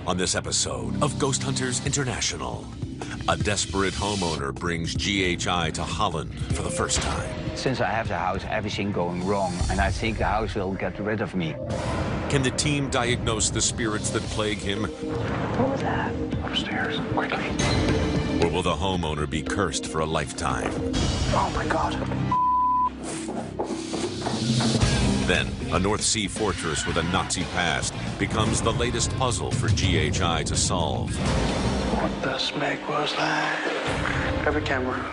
On this episode of Ghost Hunters International, a desperate homeowner brings GHI to Holland for the first time. Since I have the house, everything going wrong, and I think the house will get rid of me. Can the team diagnose the spirits that plague him? What was that? Upstairs, quickly. Or will the homeowner be cursed for a lifetime? Oh my God. Then, a North Sea fortress with a Nazi past becomes the latest puzzle for GHI to solve. What the smack was that? Every camera.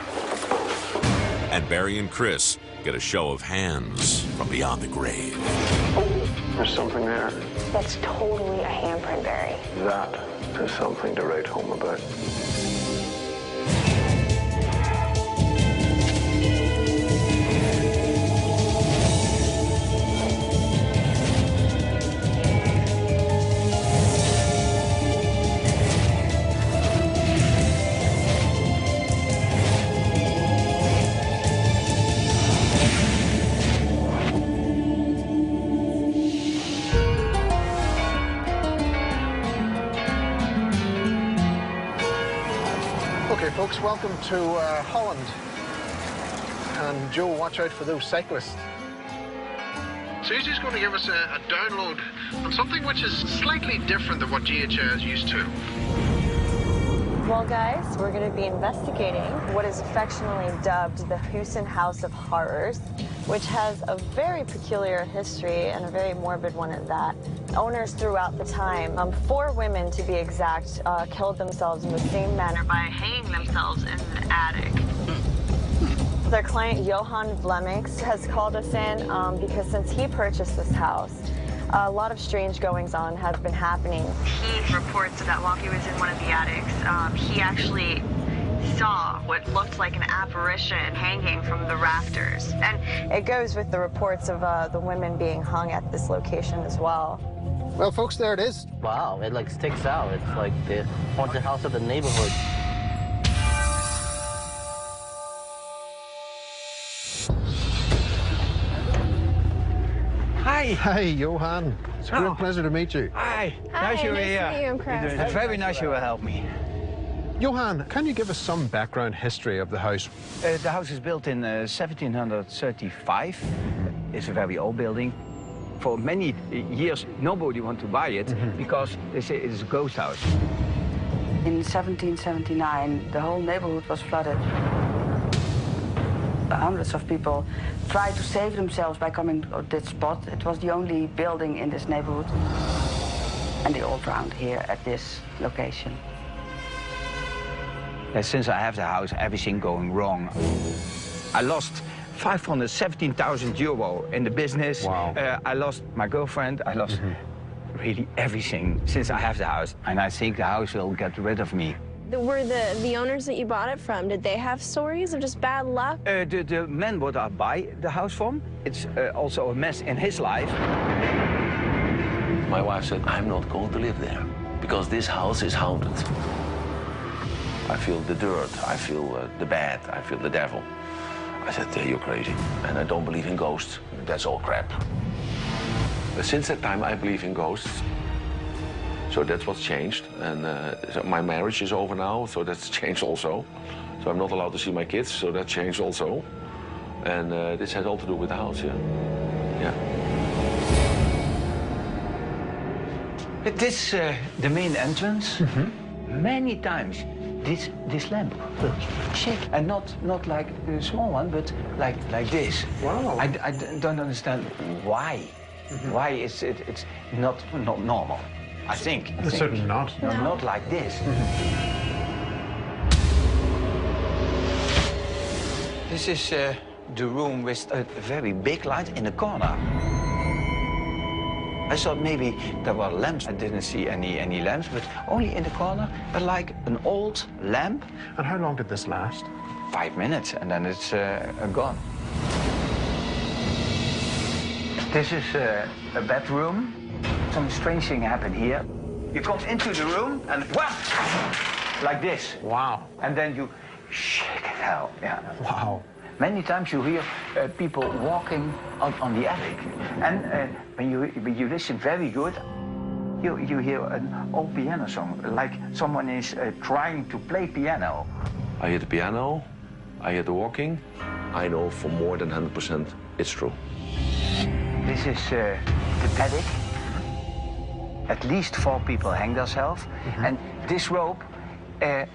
And Barry and Chris get a show of hands from beyond the grave. There's something there. That's totally a handprint, Barry. That is something to write home about. Okay, folks, welcome to Holland. And Joe, watch out for those cyclists. Susie's going to give us a download on something which is slightly different than what GHI is used to. Well, guys, we're going to be investigating what is affectionately dubbed the Houston House of Horrors, which has a very peculiar history and a very morbid one at that. Owners throughout the time, 4 women to be exact, killed themselves in the same manner by hanging themselves in the attic. Their client, Johan Vlemings, has called us in because since he purchased this house, a lot of strange goings-on have been happening. He reports that while he was in one of the attics, he actually saw what looked like an apparition hanging from the rafters. And it goes with the reports of the women being hung at this location as well. Well, folks, there it is. Wow, it like sticks out. It's like the haunted house of the neighborhood. Hi. Hi, Johan. It's a great pleasure to meet you. Hi. Hi, Nice you were nice here. to meet you, I'm Chris. It's very nice you will help me. Johan, can you give us some background history of the house? The house is built in 1735. It's a very old building. For many years, nobody wanted to buy it because they say it is a ghost house. In 1779, the whole neighborhood was flooded. Hundreds of people tried to save themselves by coming to this spot. It was the only building in this neighborhood. And they all drowned here at this location. Since I have the house, everything going wrong. I lost 517,000 euro in the business. Wow. I lost my girlfriend. I lost really everything since I have the house. And I think the house will get rid of me. Were the owners that you bought it from, did they have stories of just bad luck? The man what I buy the house from, it's also a mess in his life. My wife said, I'm not going to live there because this house is haunted. I feel the dirt, I feel the bad, I feel the devil. I said, you're crazy, and I don't believe in ghosts. That's all crap. But since that time, I believe in ghosts. So that's what's changed. And so my marriage is over now, so that's changed also. So I'm not allowed to see my kids, so that changed also. And this has all to do with the house, yeah. Yeah. This the main entrance. Many times, this lamp will shake, and not like a small one, but like this. Wow. I don't understand why. Why it's not normal. I think. It's certainly not. Not like this. This is the room with a very big light in the corner. I thought maybe there were lamps. I didn't see any lamps, but only in the corner, but like an old lamp. And how long did this last? 5 minutes, and then it's gone. This is a bedroom. Some strange thing happened here. You come into the room and wham! Like this. Wow. And then you shake it out. Yeah. Wow. Many times you hear people walking on the attic. And when you listen very good, You hear an old piano song, like someone is trying to play piano. I hear the piano, I hear the walking. I know for more than 100% it's true. This is the attic. At least 4 people hang themselves. And this rope, I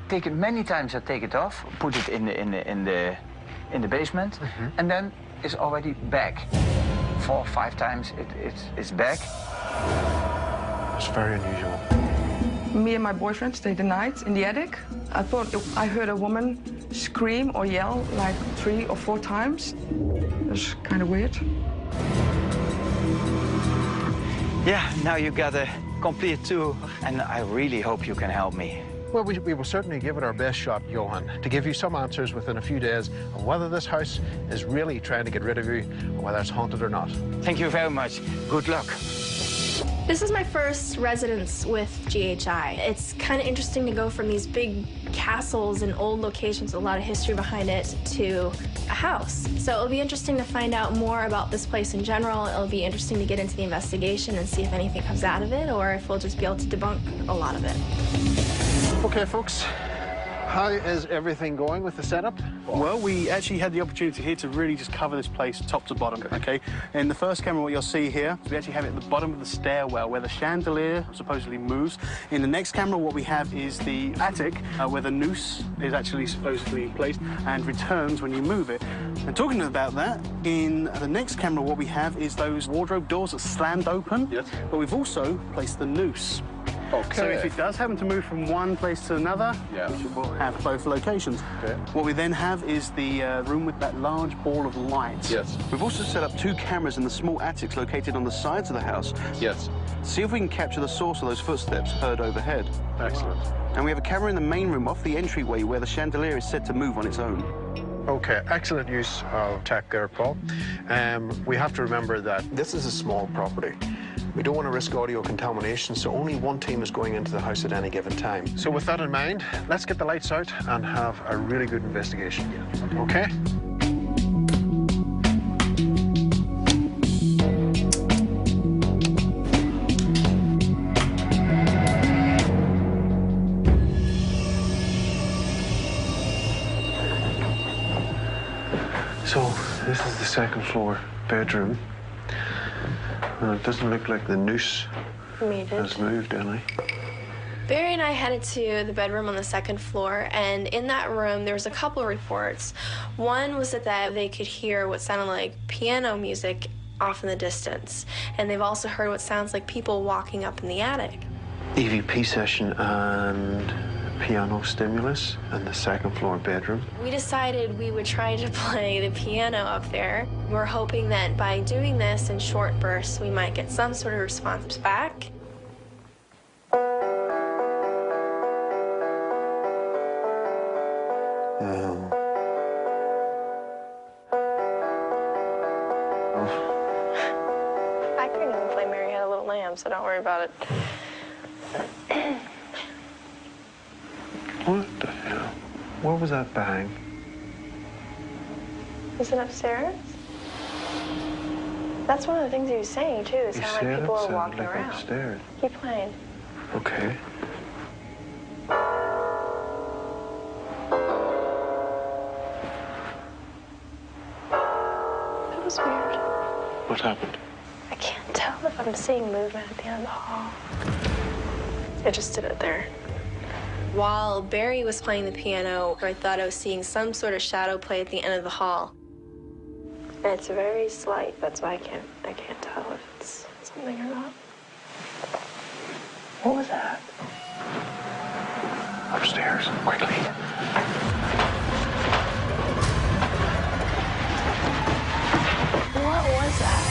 take it many times. I take it off, put it in the basement, and then it's already back. 4 or 5 times it's back. It's very unusual. Me and my boyfriend stayed the night in the attic. I thought I heard a woman scream or yell like 3 or 4 times. It was kind of weird. Yeah, now you got a complete tour, and I really hope you can help me. Well, we will certainly give it our best shot, Johan, to give you some answers within a few days on whether this house is really trying to get rid of you or whether it's haunted or not. Thank you very much. Good luck. This is my first residence with GHI. It's kind of interesting to go from these big castles and old locations with a lot of history behind it to a house. So it'll be interesting to find out more about this place in general. It'll be interesting to get into the investigation and see if anything comes out of it or if we'll just be able to debunk a lot of it. Okay, folks, how is everything going with the setup? Well, we actually had the opportunity here to really just cover this place top to bottom, okay? In the first camera, what you'll see here, we actually have it at the bottom of the stairwell where the chandelier supposedly moves. In the next camera, what we have is the attic where the noose is actually supposedly placed and returns when you move it. And talking about that, in the next camera, what we have is those wardrobe doors that slammed open. Yes. But we've also placed the noose. Okay. So if it does happen to move from one place to another, we'll have both locations. Okay. What we then have is the room with that large ball of light. Yes. We've also set up 2 cameras in the small attics located on the sides of the house. Yes. See if we can capture the source of those footsteps heard overhead. Excellent. And we have a camera in the main room off the entryway where the chandelier is said to move on its own. Okay, excellent use of tech there, Paul. We have to remember that this is a small property. We don't want to risk audio contamination, so only one team is going into the house at any given time. So with that in mind, let's get the lights out and have a really good investigation. Yeah. Okay? So this is the second floor bedroom. It doesn't look like the noose has moved any. Barry and I headed to the bedroom on the second floor, and in that room there was a couple of reports. One was that they could hear what sounded like piano music off in the distance, and they've also heard what sounds like people walking up in the attic. EVP session and piano stimulus in the second floor bedroom. We decided we would try to play the piano up there. We're hoping that by doing this in short bursts, we might get some sort of response back. I couldn't even play Mary Had a Little Lamb, so don't worry about it. What the hell? What was that bang? Is it upstairs? That's one of the things he was saying, too. It sounded like people were walking around. Upstairs. Keep playing. Okay. That was weird. What happened? I can't tell if I'm seeing movement at the end of the hall. I just did it there. While Barry was playing the piano, I thought I was seeing some sort of shadow play at the end of the hall. And it's very slight. That's why I can't tell if it's something or not. What was that? Upstairs, quickly. What was that?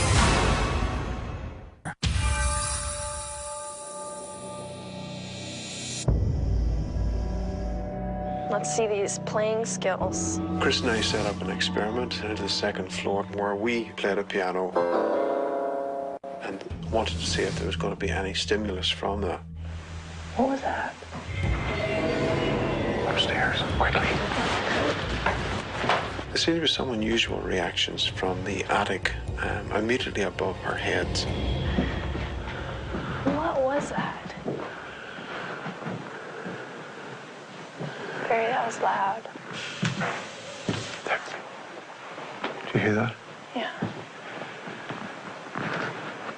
Let's see these playing skills. Chris and I set up an experiment into the second floor where we played a piano and wanted to see if there was going to be any stimulus from that. What was that? Upstairs, quickly. There seemed to be some unusual reactions from the attic immediately above our heads. What Barry, that was loud. Did you hear that? Yeah.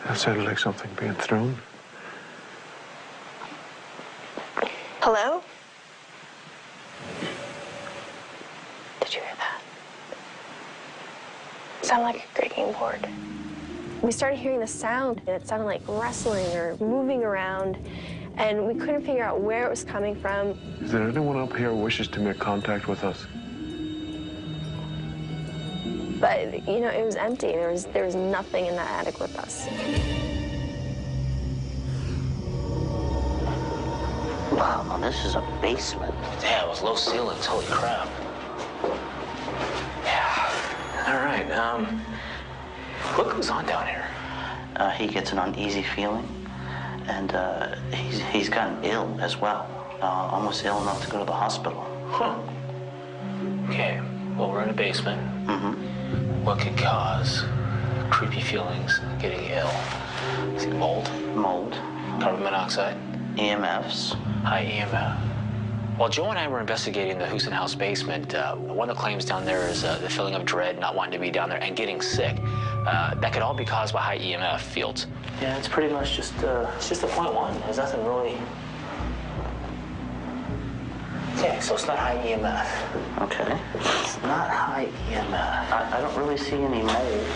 That sounded like something being thrown. Hello? Did you hear that? It sounded like a creaking board. We started hearing the sound, and it sounded like wrestling or moving around, and we couldn't figure out where it was coming from. Is there anyone up here who wishes to make contact with us? But, you know, it was empty. There was nothing in that attic with us. Wow, this is a basement. Yeah, it was low ceilings. Holy crap. Yeah. All right. What goes on down here? He gets an uneasy feeling, and he's gotten ill as well. Almost ill enough to go to the hospital. Huh. Okay. Well, we're in a basement. Mm-hmm. What could cause creepy feelings, getting ill? Is it mold? Mold. Carbon monoxide? EMFs. High EMF. While Joe and I were investigating the Houston House basement, one of the claims down there is the feeling of dread, not wanting to be down there, and getting sick. That could all be caused by high EMF fields. Yeah, it's pretty much just a 0.1. There's nothing really. Okay, so it's not high EMF. Okay. It's not high EMF. I don't really see any mold.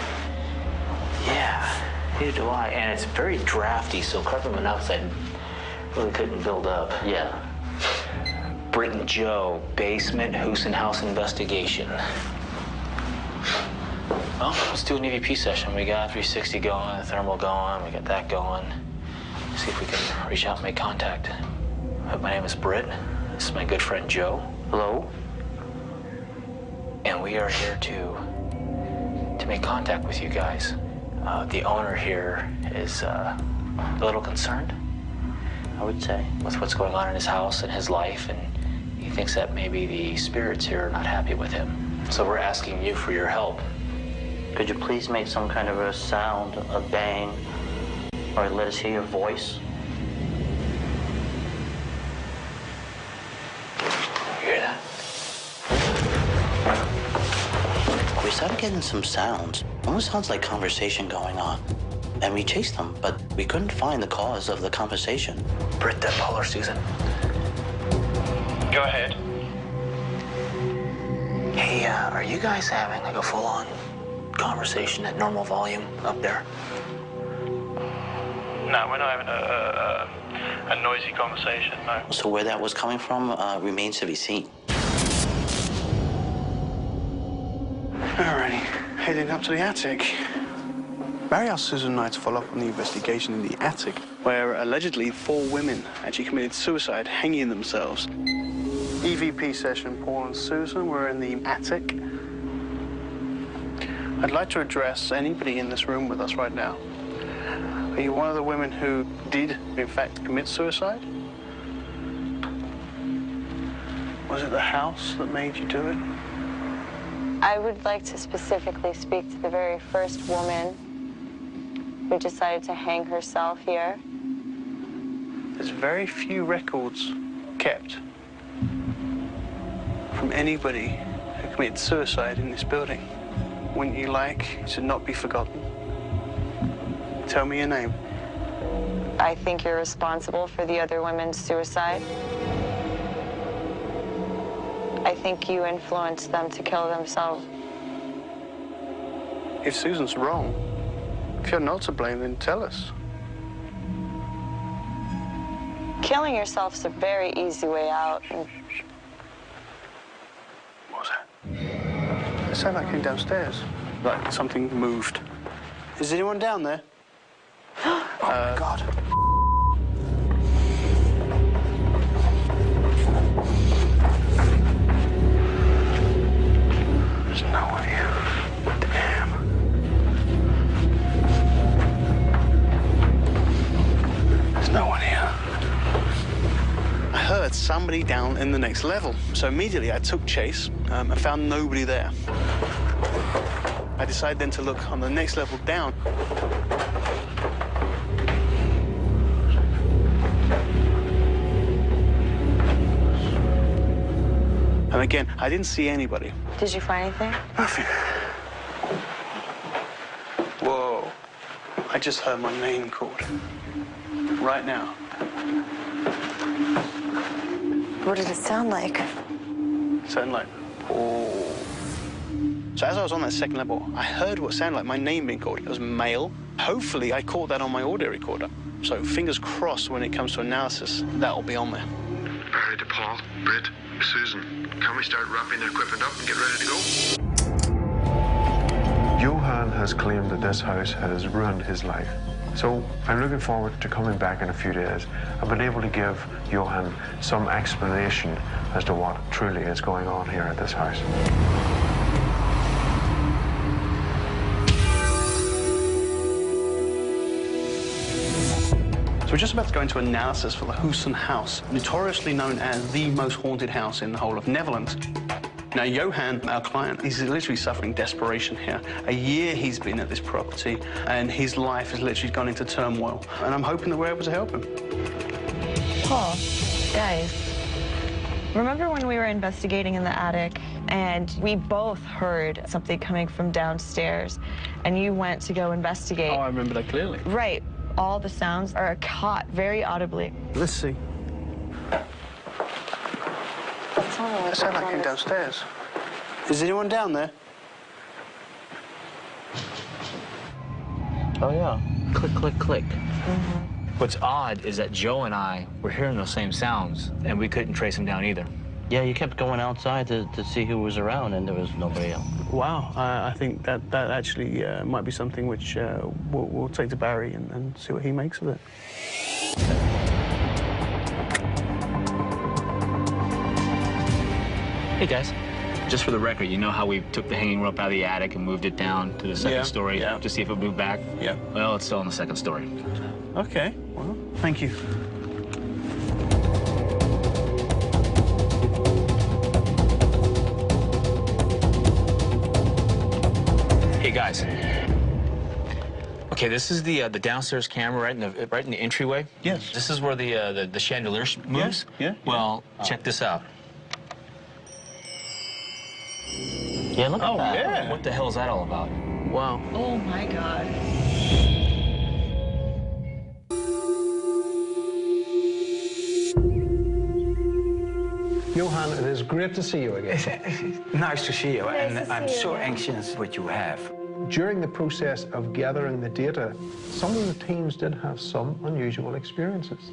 Yeah, neither do I. And it's very drafty, so carbon monoxide really couldn't build up. Yeah. Britt and Joe, basement Houston House investigation. Well, let's do an EVP session. We got 360 going, the thermal going, we got that going. See if we can reach out and make contact. My name is Britt. This is my good friend Joe. Hello. And we are here to make contact with you guys. The owner here is a little concerned, I would say, with what's going on in his house and his life, and he thinks that maybe the spirits here are not happy with him. So we're asking you for your help. Could you please make some kind of a sound, a bang, or let us hear your voice? You hear that? We started getting some sounds. Almost sounds like conversation going on. And we chased them, but we couldn't find the cause of the conversation. Britt, that Paul or Susan? Go ahead. Hey, are you guys having like a full-on conversation at normal volume up there? No, we're not having a noisy conversation, no. So where that was coming from remains to be seen. Alrighty, heading up to the attic. Barry asked Susan and I to follow up on the investigation in the attic, where allegedly 4 women actually committed suicide hanging themselves. EVP session, Paul and Susan, we're in the attic. I'd like to address anybody in this room with us right now. Are you one of the women who did, in fact, commit suicide? Was it the house that made you do it? I would like to specifically speak to the very first woman who decided to hang herself here. There's very few records kept from anybody who committed suicide in this building. Wouldn't you like to not be forgotten? Tell me your name. I think you're responsible for the other women's suicide. I think you influenced them to kill themselves. If Susan's wrong, if you're not to blame, then tell us. Killing yourself's a very easy way out. What was that? It sounded like it came downstairs. Like something moved. Is anyone down there? Oh my God. There's no one here. Damn. There's no one here. I heard somebody down in the next level, so immediately I took chase and found nobody there. I decided then to look on the next level down. And again, I didn't see anybody. Did you find anything? Nothing. Whoa. I just heard my name called. Right now. What did it sound like? Sounded like, oh. So as I was on that second level, I heard what sounded like my name being called. It was male. Hopefully, I caught that on my audio recorder. So fingers crossed when it comes to analysis, that'll be on there. All right, Paul, Britt, Susan, can we start wrapping the equipment up and get ready to go? Johan has claimed that this house has ruined his life. So I'm looking forward to coming back in a few days and being able to give Johan some explanation as to what truly is going on here at this house. So we're just about to go into analysis for the Husen house, notoriously known as the most haunted house in the whole of Netherlands. Now, Johan, our client, he's literally suffering desperation here. A year he's been at this property, and his life has literally gone into turmoil. And I'm hoping that we're able to help him. Paul, guys, remember when we were investigating in the attic, and we both heard something coming from downstairs, and you went to go investigate? Oh, I remember that clearly. Right. All the sounds are caught very audibly. Let's see. That sounded like came downstairs. Is anyone down there? Oh, yeah. Click, click, click. What's odd is that Joe and I were hearing those same sounds, and we couldn't trace them down either. Yeah, you kept going outside to see who was around, and there was nobody else. Wow, I think that actually might be something which we'll take to Barry and see what he makes of it. Hey, guys. Just for the record, you know how we took the hanging rope out of the attic and moved it down to the second story to see if it moved back? Yeah. Well, it's still on the second story. Okay, well, thank you. Hey, guys. Okay, this is the downstairs camera right in the entryway. Yes. This is where the chandelier moves. Yeah. Well, check this out. Yeah, look at that. Yeah. What the hell is that all about? Wow. Oh, my God. Johan, it is great to see you again. Nice to see you, Nice and to I'm see you so again. anxious what you have. During the process of gathering the data, some of the teams did have some unusual experiences.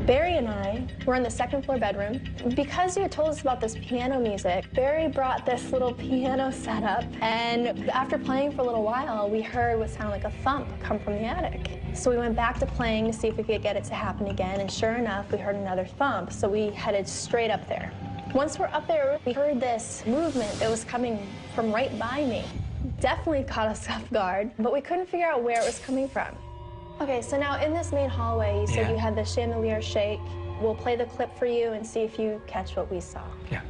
Barry and I were in the second floor bedroom. Because you had told us about this piano music, Barry brought this little piano setup, and after playing for a little while, we heard what sounded like a thump come from the attic. So we went back to playing to see if we could get it to happen again, and sure enough, we heard another thump, so we headed straight up there. Once we're up there, we heard this movement that was coming from right by me. Definitely caught us off guard, but we couldn't figure out where it was coming from. Okay, so now in this main hallway, you said you had the chandelier shake. We'll play the clip for you and see if you catch what we saw. Yeah.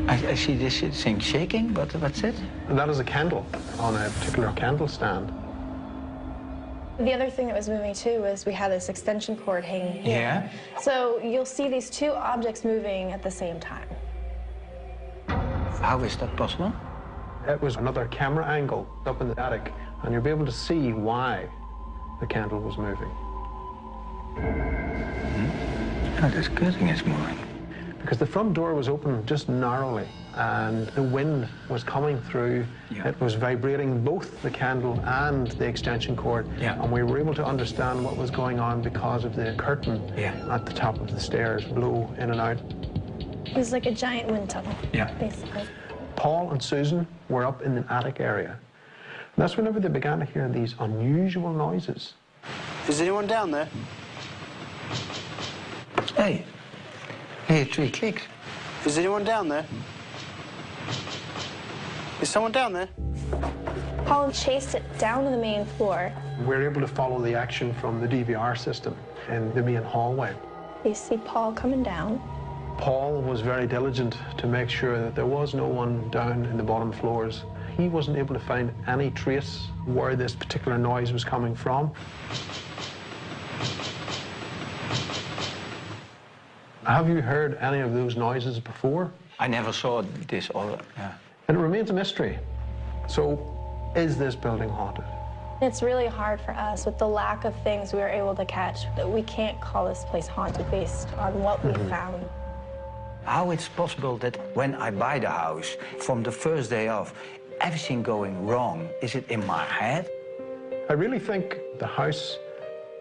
I see this thing shaking, but what's it? That is a candle on a particular candle stand. The other thing that was moving too was we had this extension cord hanging here. Yeah. So you'll see these two objects moving at the same time. How is that possible? It was another camera angle up in the attic, and you'll be able to see why the candle was moving. Oh, this curtain is moving. Because the front door was open just narrowly, and the wind was coming through. Yeah. It was vibrating both the candle and the extension cord, and we were able to understand what was going on because of the curtain at the top of the stairs blow in and out. It was like a giant wind tunnel, basically. Paul and Susan were up in the attic area. And that's whenever they began to hear these unusual noises. Is anyone down there? Hey. Hey, 3 clicks. Is anyone down there? Is someone down there? Paul chased it down to the main floor. We were able to follow the action from the DVR system in the main hallway. You see Paul coming down. Paul was very diligent to make sure that there was no one down in the bottom floors. He wasn't able to find any trace where this particular noise was coming from. Have you heard any of those noises before? I never saw this or, yeah. And it remains a mystery. So, is this building haunted? It's really hard for us with the lack of things we were able to catch. We can't call this place haunted based on what we found. How it's possible that when I buy the house, from the first day off, everything going wrong, is it in my head? I really think the house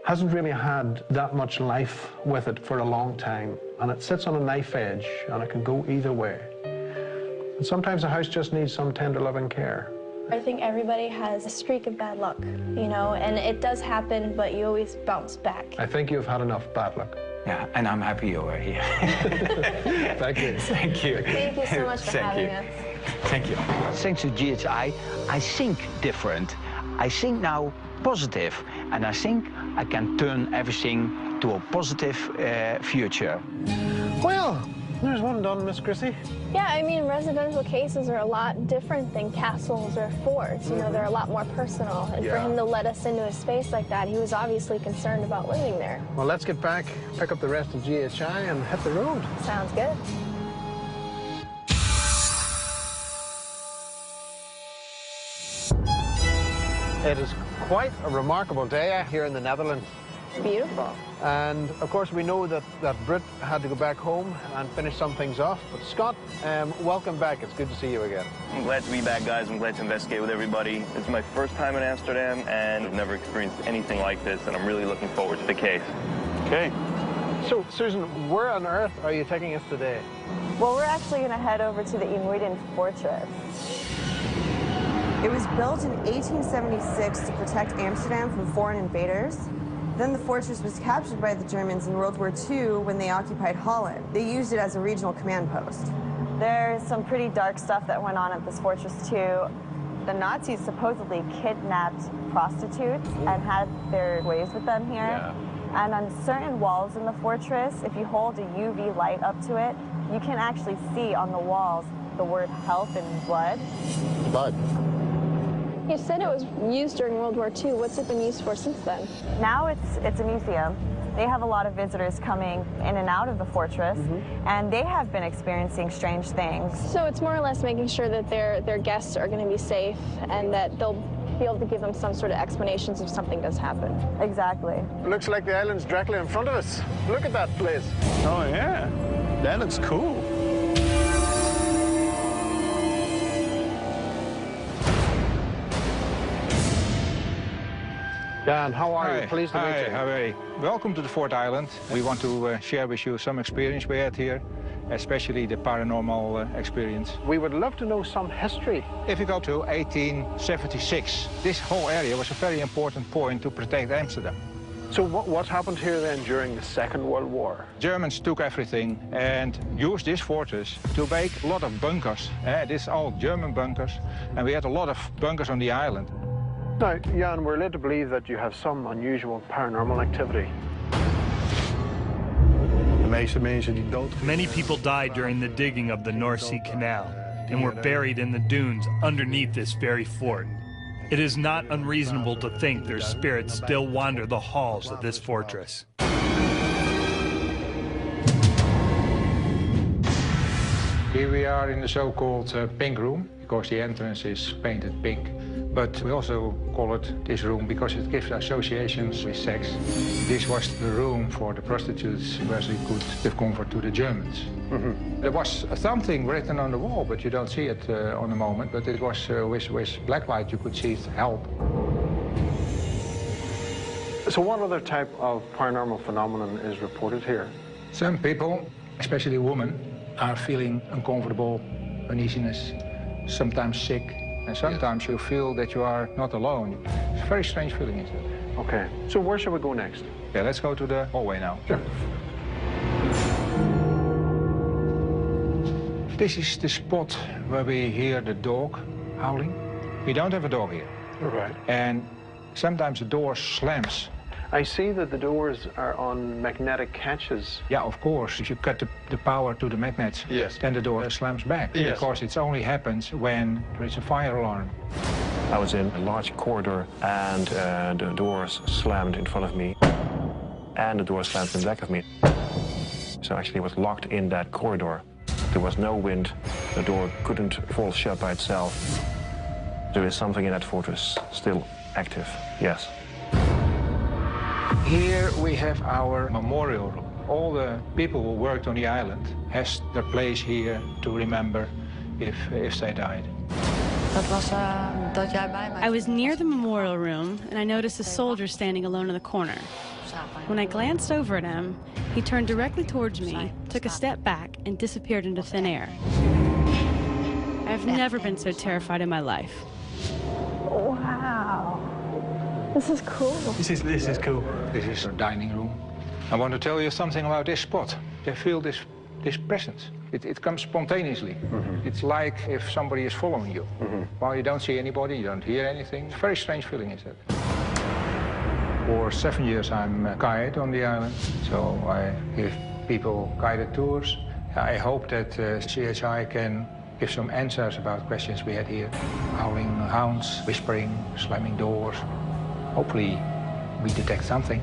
hasn't really had that much life with it for a long time, and it sits on a knife edge, and it can go either way. And sometimes a house just needs some tender loving care. I think everybody has a streak of bad luck, you know, and it does happen, but you always bounce back. I think you've had enough bad luck. Yeah, and I'm happy you are here. Thank you. Thank you. Thank you so much for having us. Thank you. Thanks to GHI, I think different. I think now positive, and I think I can turn everything to a positive future. Well, there's one done, Miss Chrissy. Yeah, I mean, residential cases are a lot different than castles or forts. You know, they're a lot more personal. And for him to let us into a space like that, he was obviously concerned about living there. Well, let's get back, pick up the rest of GHI, and hit the road. Sounds good. It is quite a remarkable day here in the Netherlands. Beautiful. And of course we know that Britt had to go back home and finish some things off. But Scott, welcome back. It's good to see you again. I'm glad to be back, guys. I'm glad to investigate with everybody. This is my first time in Amsterdam, and I've never experienced anything like this, and I'm really looking forward to the case. Okay. So, Susan, where on earth are you taking us today? Well, we're actually going to head over to the Imuiden Fortress. It was built in 1876 to protect Amsterdam from foreign invaders. Then the fortress was captured by the Germans in World War II when they occupied Holland. They used it as a regional command post. There's some pretty dark stuff that went on at this fortress, too. The Nazis supposedly kidnapped prostitutes and had their ways with them here. Yeah. And on certain walls in the fortress, if you hold a UV light up to it, you can actually see on the walls the word health in blood. Blood? You said it was used during World War II. What's it been used for since then? Now it's a museum. They have a lot of visitors coming in and out of the fortress, and they have been experiencing strange things. So it's more or less making sure that their guests are going to be safe and that they'll be able to give them some sort of explanations if something does happen. Exactly. It looks like the island's directly in front of us. Look at that place. Oh, yeah. That looks cool. Dan, how are you? Pleased to meet you. Hi, welcome to the Fort Island. We want to share with you some experience we had here, especially the paranormal experience. We would love to know some history. If you go to 1876, this whole area was a very important point to protect Amsterdam. So what happened here then during the Second World War? Germans took everything and used this fortress to make a lot of bunkers. This is all German bunkers, and we had a lot of bunkers on the island. Now, Jan, we're led to believe that you have some unusual paranormal activity. Many people died during the digging of the North Sea Canal and were buried in the dunes underneath this very fort. It is not unreasonable to think their spirits still wander the halls of this fortress. Here we are in the so-called pink room, because the entrance is painted pink. But we also call it this room because it gives associations with sex. This was the room for the prostitutes where they could give comfort to the Germans. There was something written on the wall, but you don't see it on the moment. But it was with black light, you could see it help. So what other type of paranormal phenomenon is reported here? Some people, especially women, are feeling uncomfortable, uneasiness, sometimes sick. And sometimes you feel that you are not alone. It's a very strange feeling, isn't it? Okay. So where should we go next? Yeah, let's go to the hallway now. Sure. This is the spot where we hear the dog howling. We don't have a dog here. Right. And sometimes the door slams. I see that the doors are on magnetic catches. Yeah, of course. If you cut the power to the magnets, then the door slams back. Yes. Because it only happens when there is a fire alarm. I was in a large corridor and the doors slammed in front of me and the door slammed in back of me. So actually it was locked in that corridor. There was no wind. The door couldn't fall shut by itself. There is something in that fortress still active, yes. Here we have our memorial room. All the people who worked on the island has their place here to remember if they died. I was near the memorial room, and I noticed a soldier standing alone in the corner. When I glanced over at him, he turned directly towards me, took a step back, and disappeared into thin air. I've never been so terrified in my life. Wow. This is cool. This is cool. This is our dining room. I want to tell you something about this spot. I feel this presence. It comes spontaneously. It's like if somebody is following you. While you don't see anybody, you don't hear anything. It's a very strange feeling, is it? For 7 years I'm a guide on the island, so I give people guided tours. I hope that GHI can give some answers about questions we had here. Howling hounds, whispering, slamming doors. Hopefully we detect something.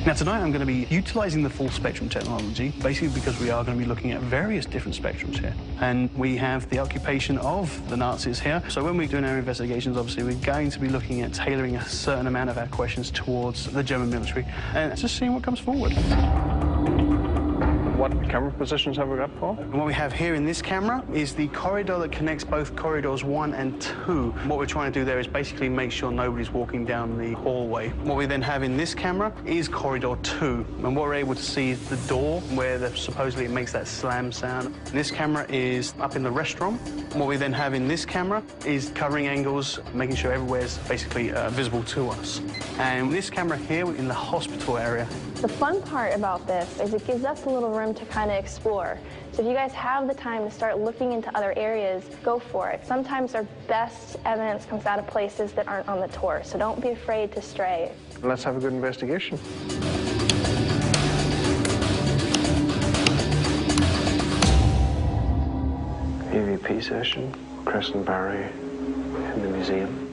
Now tonight I'm going to be utilising the full spectrum technology, basically because we are going to be looking at various different spectrums here. And we have the occupation of the Nazis here. So when we're doing our investigations, obviously we're going to be looking at tailoring a certain amount of our questions towards the German military and just seeing what comes forward. What camera positions have we got, Paul? And what we have here in this camera is the corridor that connects both corridors 1 and 2. What we're trying to do there is basically make sure nobody's walking down the hallway. What we then have in this camera is corridor 2. And what we're able to see is the door where supposedly it makes that slam sound. This camera is up in the restaurant. What we then have in this camera is covering angles, making sure everywhere's basically visible to us. And this camera here in the hospital area. The fun part about this is it gives us a little room to kind of explore. So if you guys have the time to start looking into other areas, go for it. Sometimes our best evidence comes out of places that aren't on the tour, so don't be afraid to stray. Let's have a good investigation. EVP session, Chris and Barry in the museum.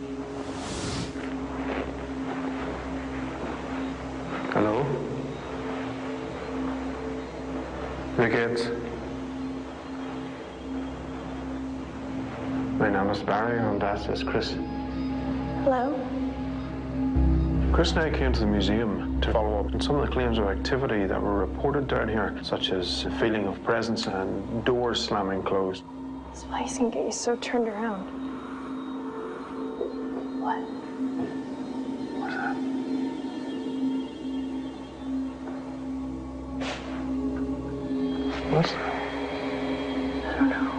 Hallo? Wie geht's? Mijn naam is Barry and dat is Chris. Hello? Chris and I came to the museum to follow up on some of the claims of activity that were reported down here, such as a feeling of presence and doors slamming closed. This place can get you so turned around. What? What's that? What's that? I don't know.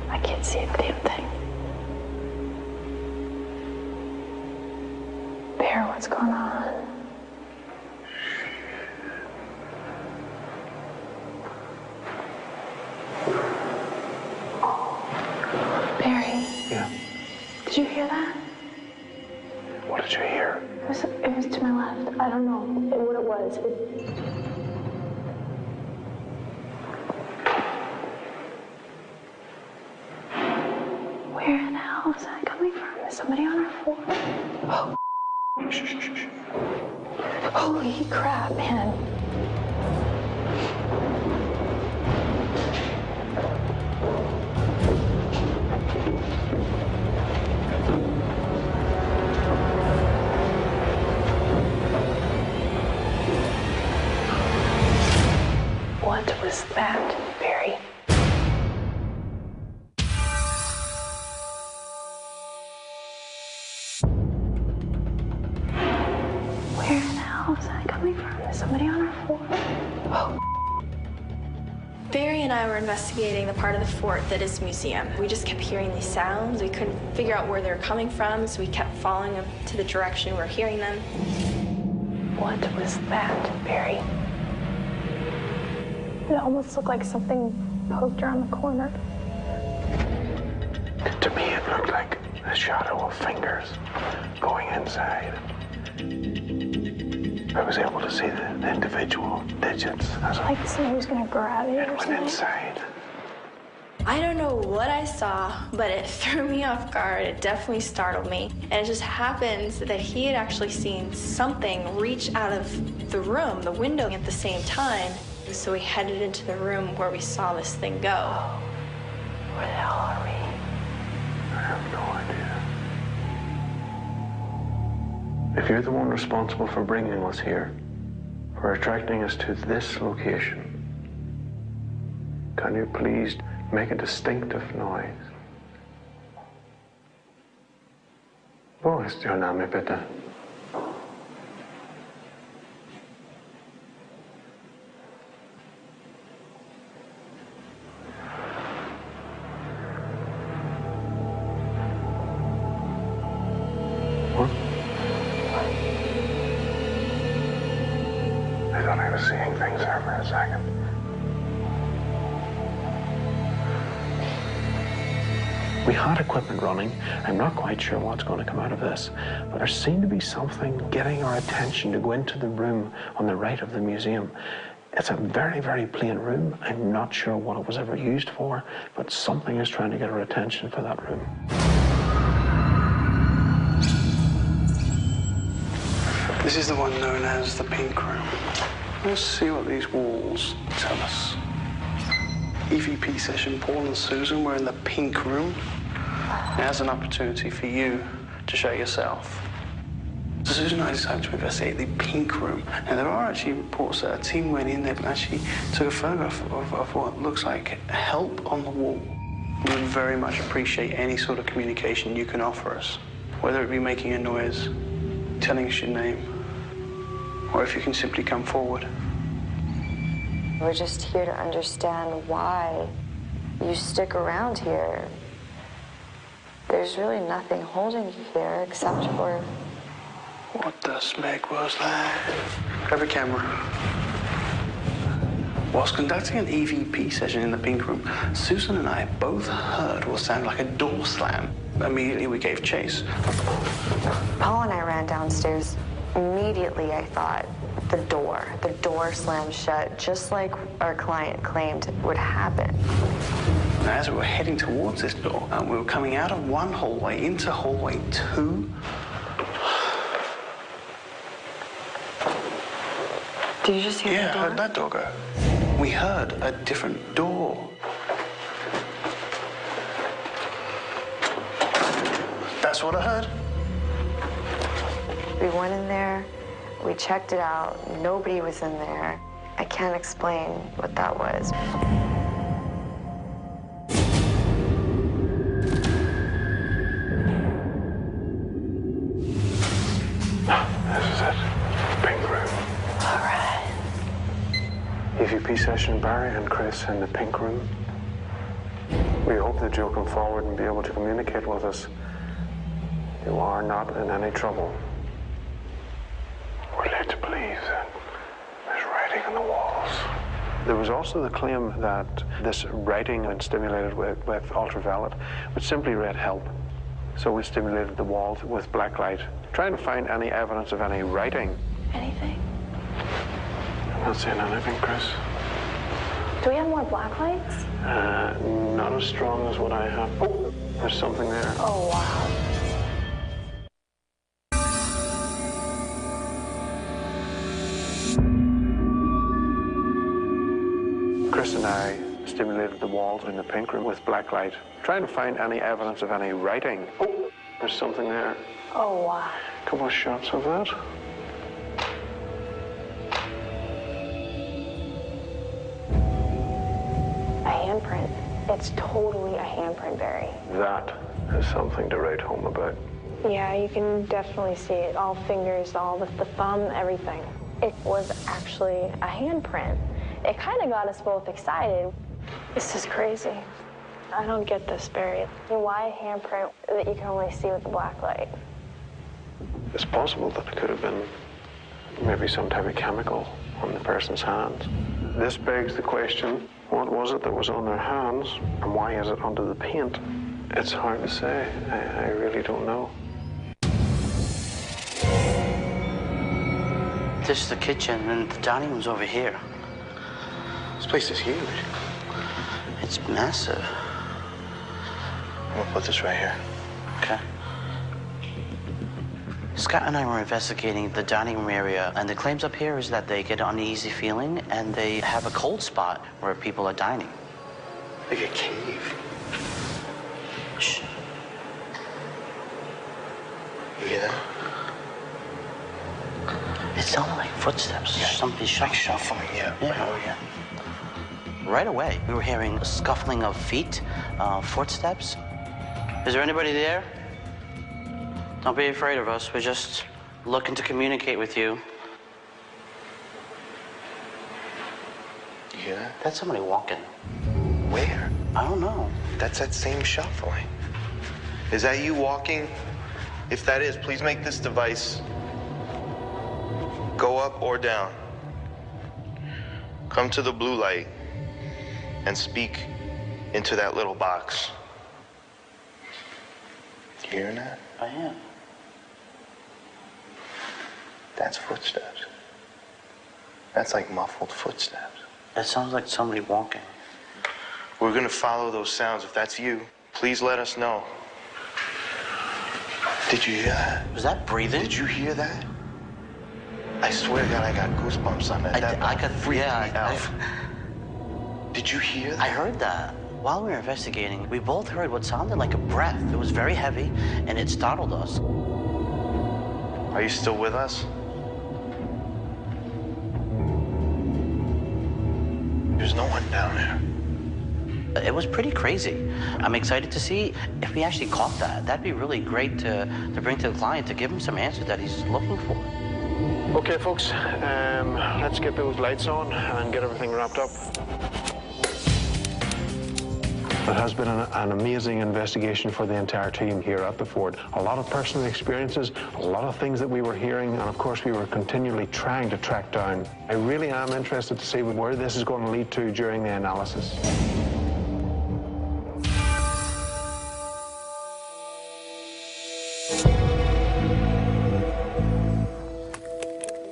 I can't see a damn thing. Bear, what's going on? Barry? Yeah? Did you hear that? What did you hear? It was to my left. I don't know what it was. Where in the hell is that coming from? Is somebody on our floor? Oh. Shh. Holy crap, man. What was that, Barry? Where in the hell is that coming from? Is somebody on our floor? Oh. Barry and I were investigating the part of the fort that is the museum. We just kept hearing these sounds. We couldn't figure out where they were coming from, so we kept following them to the direction we were hearing them. What was that, Barry? It almost looked like something poked around the corner. To me, it looked like a shadow of fingers going inside. I was able to see the individual digits as Like somebody was gonna grab it or something. inside. I don't know what I saw, but it threw me off guard. It definitely startled me. And it just happens that he had actually seen something reach out of the room, the window, at the same time. So we headed into the room where we saw this thing go. Where the hell are we? I have no idea. If you're the one responsible for bringing us here, for attracting us to this location, can you please make a distinctive noise? Wo ist Ihr Name, bitte? What? I thought I was seeing things there for a second. We had equipment running. I'm not quite sure what's going to come out of this, but there seemed to be something getting our attention to go into the room on the right of the museum. It's a very, very plain room. I'm not sure what it was ever used for, but something is trying to get our attention for that room. This is the one known as the Pink Room. Let's see what these walls tell us. EVP session, Paul and Susan were in the Pink Room. Now's an opportunity for you to show yourself. So Susan and I decided to investigate the Pink Room. And there are actually reports that a team went in there and actually took a photograph of what looks like help on the wall. We would very much appreciate any sort of communication you can offer us, whether it be making a noise, telling us your name, or if you can simply come forward. We're just here to understand why you stick around here. There's really nothing holding you here except for... What the smeg was that? Grab a camera. Whilst conducting an EVP session in the Pink Room, Susan and I both heard what sounded like a door slam. Immediately we gave chase. Paul and I ran downstairs. Immediately I thought, the door slammed shut, just like our client claimed would happen. And as we were heading towards this door, we were coming out of one hallway into hallway 2. Did you just hear the door? the door? Yeah, I heard that door go. We heard a different door. That's what I heard. We went in there, we checked it out, nobody was in there. I can't explain what that was. This is it. Pink Room. All right. EVP session, Barry and Chris in the Pink Room. We hope that you'll come forward and be able to communicate with us. You are not in any trouble. We're led to believe that there's writing on the walls. There was also the claim that this writing, when stimulated with ultraviolet, would simply read help. So we stimulated the walls with black light, trying to find any evidence of any writing. Anything? I'm not seeing anything, Chris. Do we have more black lights? Not as strong as what I have. Oh, there's something there. Oh, wow. Chris and I stimulated the walls in the Pink Room with black light, trying to find any evidence of any writing. Oh, there's something there. Oh, wow. A couple of shots of that. A handprint. It's totally a handprint, Barry. That is something to write home about. Yeah, you can definitely see it. All fingers, all the thumb, everything. It was actually a handprint. It kind of got us both excited. This is crazy. I don't get this, Barry. Why a handprint that you can only see with the black light? It's possible that it could have been maybe some type of chemical on the person's hands. This begs the question, what was it that was on their hands, and why is it under the paint? It's hard to say. I really don't know. This is the kitchen, and the dining room's over here. This place is huge. It's massive. I'm gonna put this right here. Okay. Scott and I were investigating the dining room area, and the claims up here is that they get an uneasy feeling and they have a cold spot where people are dining. Like a cave. Shh. You hear that? It sounded like footsteps. Yeah. Somebody shuffling. Like shuffling, yeah. Yeah. Oh, yeah. Right away, we were hearing a scuffling of feet, footsteps. Is there anybody there? Don't be afraid of us. We're just looking to communicate with you. You hear that? That's somebody walking. Where? I don't know. That's that same shuffling. Is that you walking? If that is, please make this device go up or down. Come to the blue light and speak into that little box. You hearing that? I am. That's footsteps. That's like muffled footsteps. It sounds like somebody walking. We're gonna follow those sounds. If that's you, please let us know. Did you hear that? Was that breathing? Did you hear that? I swear to God, I got goosebumps on that. I got freaked out. Did you hear that? I heard that. While we were investigating, we both heard what sounded like a breath. It was very heavy, and it startled us. Are you still with us? There's no one down there. It was pretty crazy. I'm excited to see if we actually caught that. That'd be really great to bring to the client, to give him some answers that he's looking for. Okay, folks, let's get those lights on and get everything wrapped up. It has been an amazing investigation for the entire team here at the fort. A lot of personal experiences, a lot of things that we were hearing, and of course we were continually trying to track down. I really am interested to see where this is going to lead to during the analysis.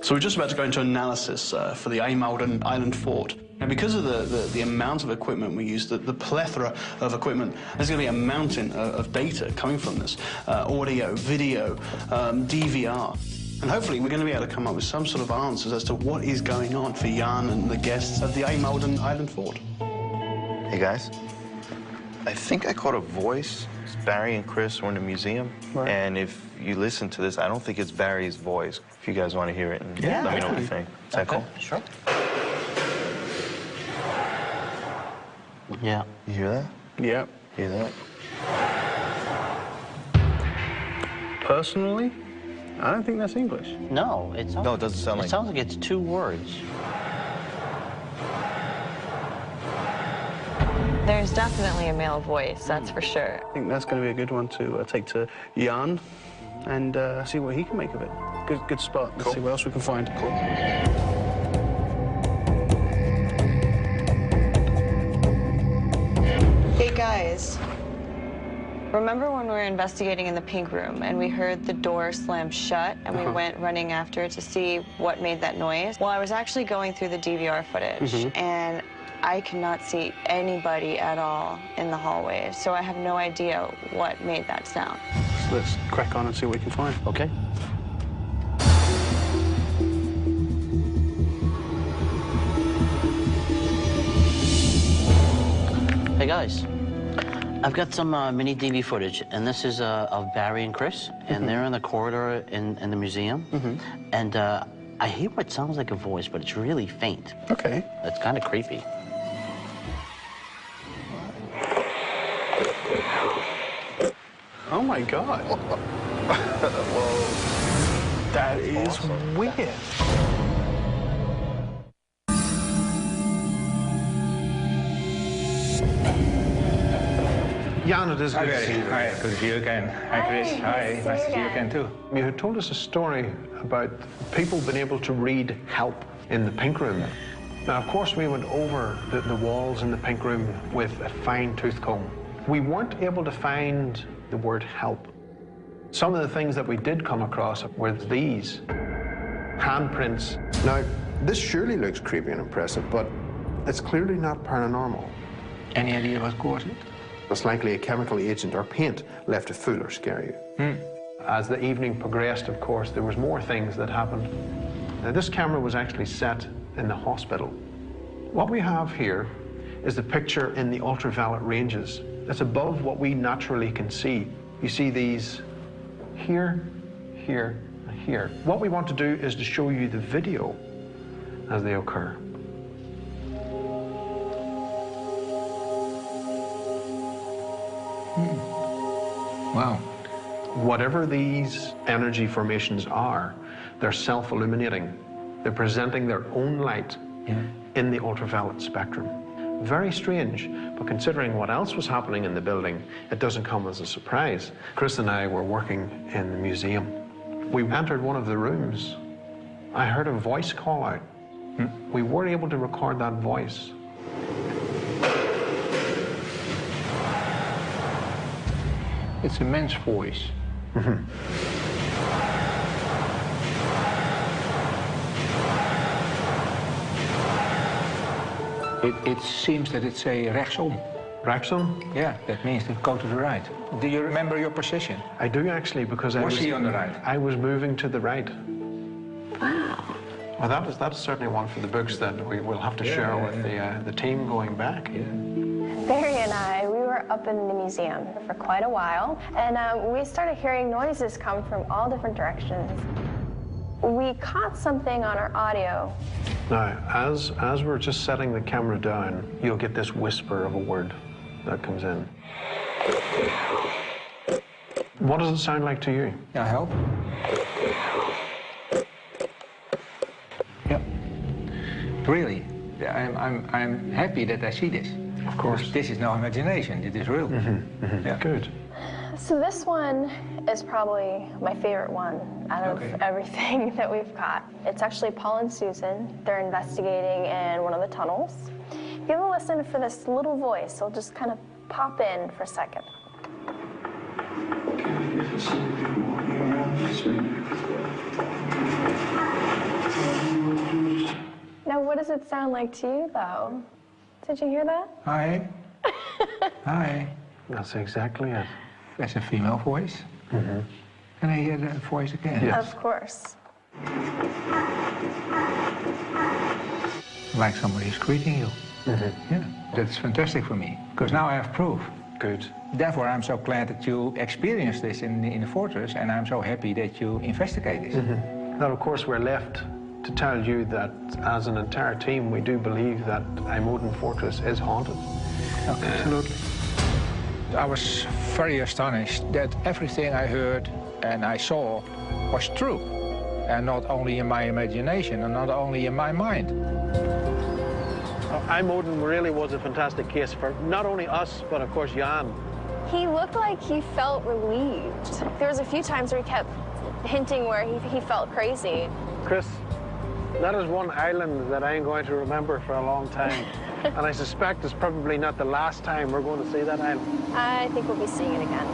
So we're just about to go into analysis for the Amsterdamned Island Fort. And because of the amount of equipment we use, the plethora of equipment, there's going to be a mountain of data coming from this. Audio, video, DVR. And hopefully we're going to be able to come up with some sort of answers as to what is going on for Jan and the guests of the Amsterdamned Island Fort. Hey, guys. I think I caught a voice. It's Barry and Chris were in the museum. Right. And if you listen to this, I don't think it's Barry's voice. If you guys want to hear it, and let me know what you think. Is that cool? Sure. Yeah. You hear that? Yeah. You hear that? Personally, I don't think that's English. No, it doesn't sound like... It sounds like it's two words. There's definitely a male voice, that's for sure. I think that's going to be a good one to take to Jan and see what he can make of it. Good spot. Let's see what else we can find. Cool. Hey, guys. Remember when we were investigating in the pink room and we heard the door slam shut and we went running after it to see what made that noise? Well, I was actually going through the DVR footage and I cannot see anybody at all in the hallways, so I have no idea what made that sound. So let's crack on and see what we can find. Okay. Hey, guys. I've got some mini DV footage, and this is of Barry and Chris, and they're in the corridor in the museum. And I hear what sounds like a voice, but it's really faint. Okay. It's kind of creepy. Oh my God. Whoa. That is weird. Jan, it is good to see you. Hi, good to see you again. Hi, Chris. Hi, nice to see you again, too. You had told us a story about people being able to read help in the pink room. Now, of course, we went over the walls in the pink room with a fine-tooth comb. We weren't able to find the word help. Some of the things that we did come across were these handprints. Now, this surely looks creepy and impressive, but it's clearly not paranormal. Any idea what caused it? It's likely a chemical agent or paint left to fool or scare you. As the evening progressed, of course, there was more things that happened. Now, this camera was actually set in the hospital. What we have here is the picture in the ultraviolet ranges. That's above what we naturally can see. You see these here, here, and here. What we want to do is to show you the video as they occur. Wow. Whatever these energy formations are, they're self-illuminating. They're presenting their own light in the ultraviolet spectrum. Very strange, but considering what else was happening in the building, it doesn't come as a surprise. Chris and I were working in the museum. We entered one of the rooms. I heard a voice call out. We were able to record that voice. It's a man's voice. It seems that it's a rechtsom. Rechtsom? Yeah, that means to go to the right. Do you remember your position? I do actually, because Was he on the right? I was moving to the right. Wow. Well, that's certainly one for the books that we will have to share with the team going back. Barry and I, we were up in the museum for quite a while, and we started hearing noises come from all different directions. We caught something on our audio. Now, as we're just setting the camera down, you'll get this whisper of a word that comes in. What does it sound like to you? I help. Yeah. Really, I'm happy that I see this. Of course. This is no imagination, it is real. Yeah. Good. So this one is probably my favorite one out of everything that we've got. It's actually Paul and Susan. They're investigating in one of the tunnels. Give a listen for this little voice. It'll just kind of pop in for a second. Now, what does it sound like to you, though? Did you hear that? Hi. Hi. That's exactly it. That's a female voice. Can I hear the voice again? Yes. Of course. Like somebody is greeting you. Yeah, that's fantastic for me, because now I have proof. Good. Therefore, I'm so glad that you experienced this in the fortress, and I'm so happy that you investigate this. Now, of course, we're left to tell you that as an entire team, we do believe that Amsterdamned Fortress is haunted. Absolutely. I was very astonished that everything I heard and I saw was true, and not only in my imagination and not only in my mind. Amsterdamned really was a fantastic case for not only us, but of course Jan. He looked like he felt relieved. There was a few times where he kept hinting where he felt crazy. Chris, that is one island that I'm going to remember for a long time. And I suspect it's probably not the last time we're going to see that island. I think we'll be seeing it again.